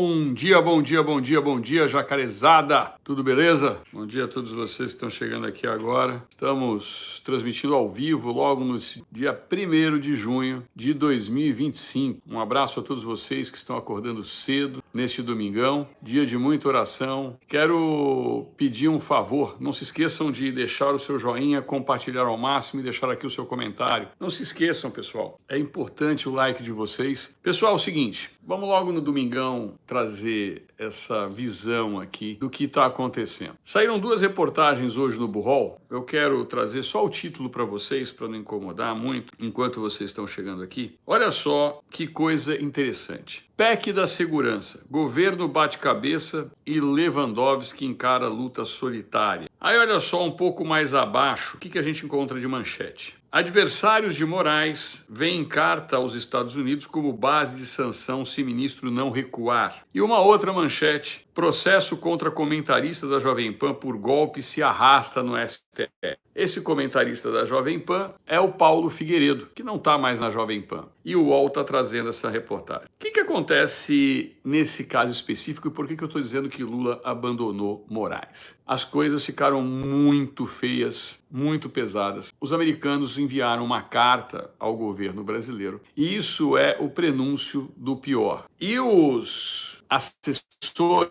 Bom dia, bom dia, bom dia, bom dia, Jacarezada! Tudo beleza? Bom dia a todos vocês que estão chegando aqui agora. Estamos transmitindo ao vivo logo no dia 1º de junho de 2025. Um abraço a todos vocês que estão acordando cedo neste domingão, dia de muita oração. Quero pedir um favor, não se esqueçam de deixar o seu joinha, compartilhar ao máximo e deixar aqui o seu comentário. Não se esqueçam, pessoal, é importante o like de vocês. Pessoal, é o seguinte, vamos logo no domingão trazer essa visão aqui do que está acontecendo. Saíram duas reportagens hoje no Burrol. Eu quero trazer só o título para vocês, para não incomodar muito, enquanto vocês estão chegando aqui. Olha só que coisa interessante. PEC da segurança. Governo bate cabeça e Lewandowski encara luta solitária. Aí olha só um pouco mais abaixo, o que a gente encontra de manchete? Adversários de Moraes veem carta aos Estados Unidos como base de sanção se ministro não recuar. E uma outra manchete, processo contra comentarista da Jovem Pan por golpe se arrasta no STF. Esse comentarista da Jovem Pan é o Paulo Figueiredo, que não está mais na Jovem Pan. E o UOL está trazendo essa reportagem. O que acontece nesse caso específico e por que eu estou dizendo que Lula abandonou Moraes? As coisas ficaram muito feias, muito pesadas. Os americanos enviaram uma carta ao governo brasileiro e isso é o prenúncio do pior. E os assessores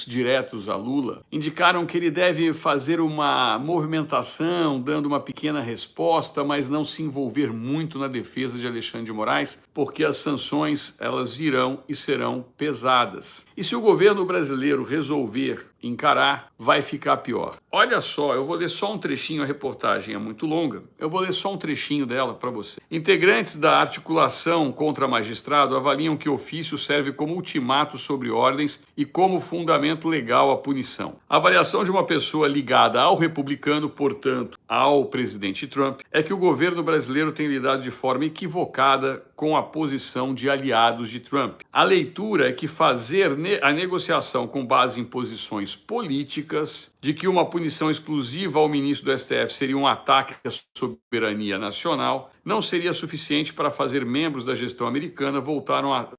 diretos a Lula indicaram que ele deve fazer uma movimentação, dando uma pequena resposta, mas não se envolver muito na defesa de Alexandre de Moraes, porque as sanções elas virão e serão pesadas. E se o governo brasileiro resolver encarar, vai ficar pior. Olha só, eu vou ler só um trechinho, a reportagem é muito longa, eu vou ler só um trechinho dela para você. Integrantes da articulação contra magistrado avaliam que o ofício serve como ultimato sobre ordens e como fundamento legal à punição. A avaliação de uma pessoa ligada ao republicano, portanto, ao presidente Trump, é que o governo brasileiro tem lidado de forma equivocada com a posição de aliados de Trump. A leitura é que fazer a negociação com base em posições políticas, de que uma punição exclusiva ao ministro do STF seria um ataque à soberania nacional, não seria suficiente para fazer membros da gestão americana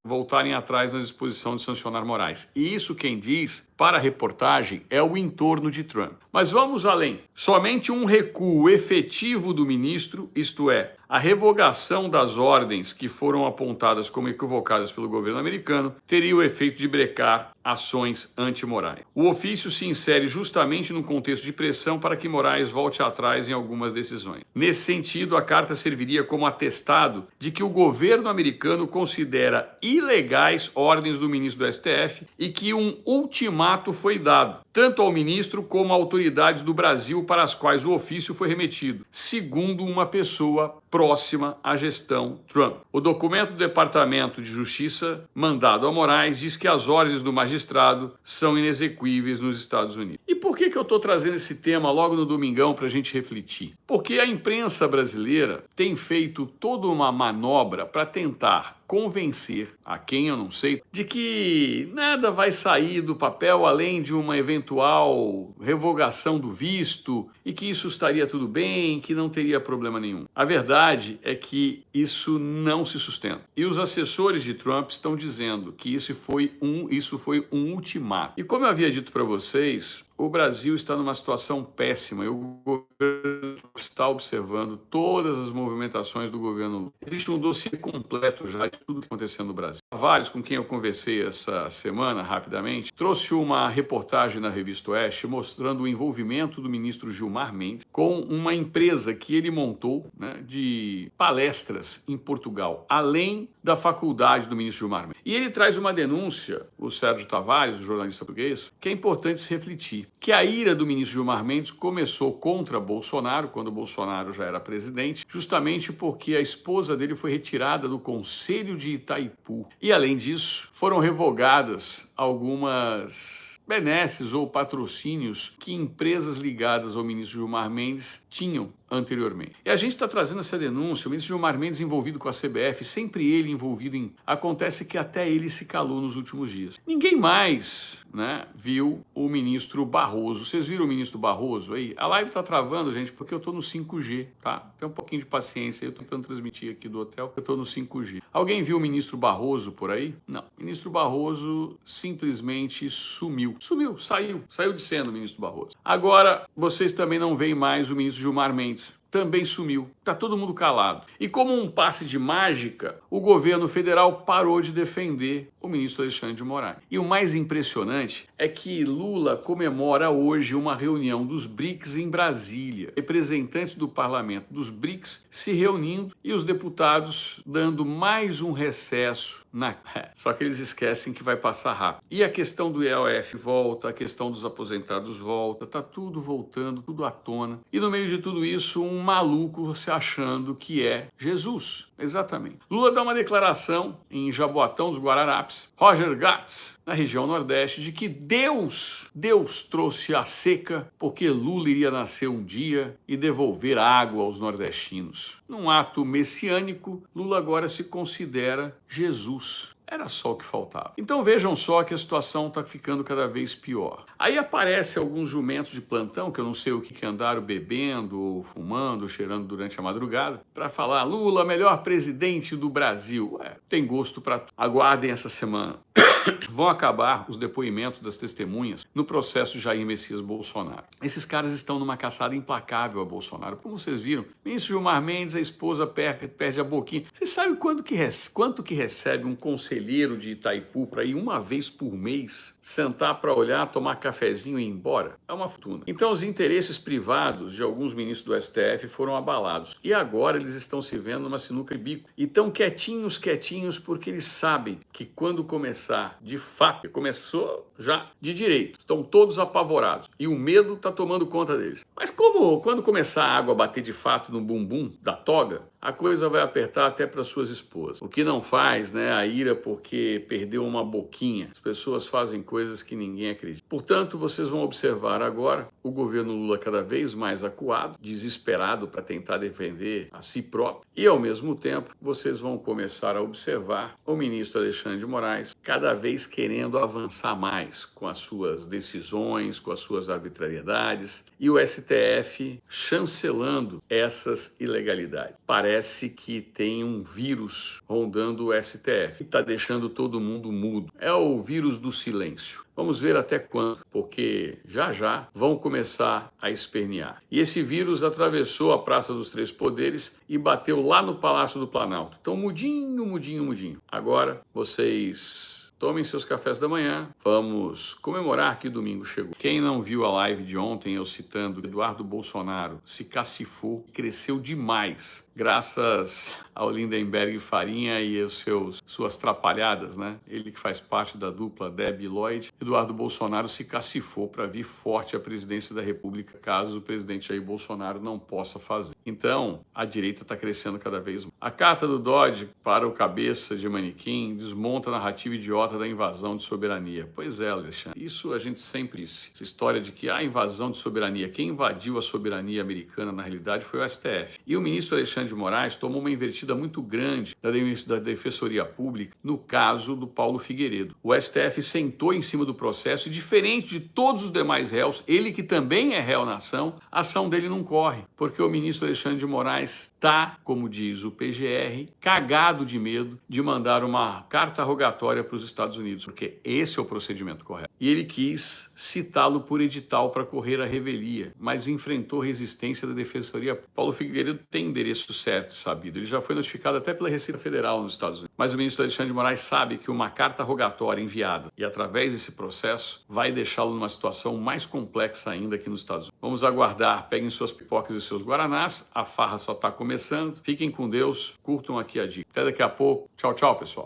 voltarem atrás na disposição de sancionar Moraes. E isso quem diz, para a reportagem, é o entorno de Trump. Mas vamos além. Somente um recuo efetivo do ministro, isto é, a revogação das ordens que foram apontadas como equivocadas pelo governo americano, teria o efeito de brecar ações anti-Moraes. O ofício se insere justamente no contexto de pressão para que Moraes volte atrás em algumas decisões. Nesse sentido, a carta serviria como atestado de que o governo americano considera ilegais ordens do ministro do STF e que um ultimato foi dado, tanto ao ministro como a autoridades do Brasil para as quais o ofício foi remetido, segundo uma pessoa próxima à gestão Trump. O documento do Departamento de Justiça mandado a Moraes diz que as ordens do magistrado são inexequíveis nos Estados Unidos. E por que eu estou trazendo esse tema logo no domingão para a gente refletir? Porque a imprensa brasileira tem feito toda uma manobra para tentar convencer a quem eu não sei de que nada vai sair do papel além de uma eventual revogação do visto e que isso estaria tudo bem, que não teria problema nenhum. A verdade é que isso não se sustenta. E os assessores de Trump estão dizendo que isso foi um ultimato. E como eu havia dito para vocês, o Brasil está numa situação péssima e o governo está observando todas as movimentações do governo Lula. Existe um dossiê completo já de tudo que está acontecendo no Brasil. Vários com quem eu conversei essa semana, rapidamente, trouxe uma reportagem na Revista Oeste mostrando o envolvimento do ministro Gilmar Mendes com uma empresa que ele montou, de palestras em Portugal, além da faculdade do ministro Gilmar Mendes. E ele traz uma denúncia, o Sérgio Tavares, o jornalista português, que é importante se refletir, que a ira do ministro Gilmar Mendes começou contra Bolsonaro, quando Bolsonaro já era presidente, justamente porque a esposa dele foi retirada do Conselho de Itaipu. E, além disso, foram revogadas algumas benesses ou patrocínios que empresas ligadas ao ministro Gilmar Mendes tinham anteriormente. E a gente está trazendo essa denúncia, o ministro Gilmar Mendes envolvido com a CBF, sempre ele envolvido em... Acontece que até ele se calou nos últimos dias. Ninguém mais, né, viu o ministro Barroso. Vocês viram o ministro Barroso aí? A live está travando, gente, porque eu estou no 5G, tá? Tem um pouquinho de paciência, eu estou tentando transmitir aqui do hotel, eu estou no 5G. Alguém viu o ministro Barroso por aí? Não. O ministro Barroso simplesmente sumiu. Saiu de cena o ministro Barroso. Agora, vocês também não veem mais o ministro Gilmar Mendes. Também sumiu. Tá todo mundo calado. E como um passe de mágica, o governo federal parou de defender o ministro Alexandre de Moraes. E o mais impressionante é que Lula comemora hoje uma reunião dos BRICS em Brasília. Representantes do parlamento dos BRICS se reunindo e os deputados dando mais um recesso só que eles esquecem que vai passar rápido. E a questão do IOF volta, a questão dos aposentados volta, tá tudo voltando, tudo à tona. E no meio de tudo isso, um maluco se achando que é Jesus. Exatamente. Lula dá uma declaração em Jaboatão dos Guararapes, Roger Gatz, na região Nordeste, de que Deus trouxe a seca porque Lula iria nascer um dia e devolver água aos nordestinos. Num ato messiânico, Lula agora se considera Jesus. Era só o que faltava. Então vejam só que a situação está ficando cada vez pior. Aí aparecem alguns jumentos de plantão, que eu não sei o que andaram bebendo, ou fumando, ou cheirando durante a madrugada, para falar Lula, melhor presidente do Brasil. Tem gosto para tudo. Aguardem essa semana. Vão acabar os depoimentos das testemunhas no processo Jair Messias Bolsonaro. Esses caras estão numa caçada implacável a Bolsonaro. Como vocês viram, ministro Gilmar Mendes, a esposa perde a boquinha. Vocês sabem quanto que recebe um conselheiro de Itaipu para ir uma vez por mês, sentar para olhar, tomar cafezinho e ir embora? É uma fortuna. Então os interesses privados de alguns ministros do STF foram abalados. E agora eles estão se vendo numa sinuca de bico. E estão quietinhos, porque eles sabem que quando começar de fato, começou já de direito. Estão todos apavorados e o medo está tomando conta deles. Mas quando começar a água a bater de fato no bumbum da toga, a coisa vai apertar até para suas esposas. O que não faz, né, a ira porque perdeu uma boquinha. As pessoas fazem coisas que ninguém acredita. Portanto, vocês vão observar agora o governo Lula cada vez mais acuado, desesperado para tentar defender a si próprio. E, ao mesmo tempo, vocês vão começar a observar o ministro Alexandre de Moraes cada vez querendo avançar mais com as suas decisões, com as suas arbitrariedades e o STF chancelando essas ilegalidades. Parece que tem um vírus rondando o STF e está deixando todo mundo mudo. É o vírus do silêncio. Vamos ver até quando, porque já vão começar a espernear. E esse vírus atravessou a Praça dos Três Poderes e bateu lá no Palácio do Planalto. Então, mudinho. Agora, vocês tomem seus cafés da manhã. Vamos comemorar que domingo chegou. Quem não viu a live de ontem, eu citando Eduardo Bolsonaro, se cacifou, cresceu demais, graças ao Lindenberg Farinha e suas trapalhadas, né? Ele que faz parte da dupla Deb e Lloyd. Eduardo Bolsonaro se cacifou para vir forte à presidência da República, caso o presidente Jair Bolsonaro não possa fazer. Então, a direita está crescendo cada vez mais. A carta do Dodge para o cabeça de manequim desmonta a narrativa idiota da invasão de soberania. Pois é, Alexandre, isso a gente sempre disse. Essa história de que a invasão de soberania, quem invadiu a soberania americana na realidade foi o STF. E o ministro Alexandre de Moraes tomou uma invertida muito grande da Defensoria Pública no caso do Paulo Figueiredo. O STF sentou em cima do processo e, diferente de todos os demais réus, ele que também é réu na ação, a ação dele não corre, porque o ministro Alexandre de Moraes está, como diz o PGR, cagado de medo de mandar uma carta rogatória para os Estados Unidos, porque esse é o procedimento correto. E ele quis citá-lo por edital para correr a revelia, mas enfrentou resistência da Defensoria. Paulo Figueiredo tem endereço certo, sabido. Ele já foi notificado até pela Receita Federal nos Estados Unidos. Mas o ministro Alexandre de Moraes sabe que uma carta rogatória enviada e através desse processo vai deixá-lo numa situação mais complexa ainda aqui nos Estados Unidos. Vamos aguardar. Peguem suas pipocas e seus guaranás. A farra só está começando. Fiquem com Deus. Curtam aqui a dica. Até daqui a pouco. Tchau, pessoal.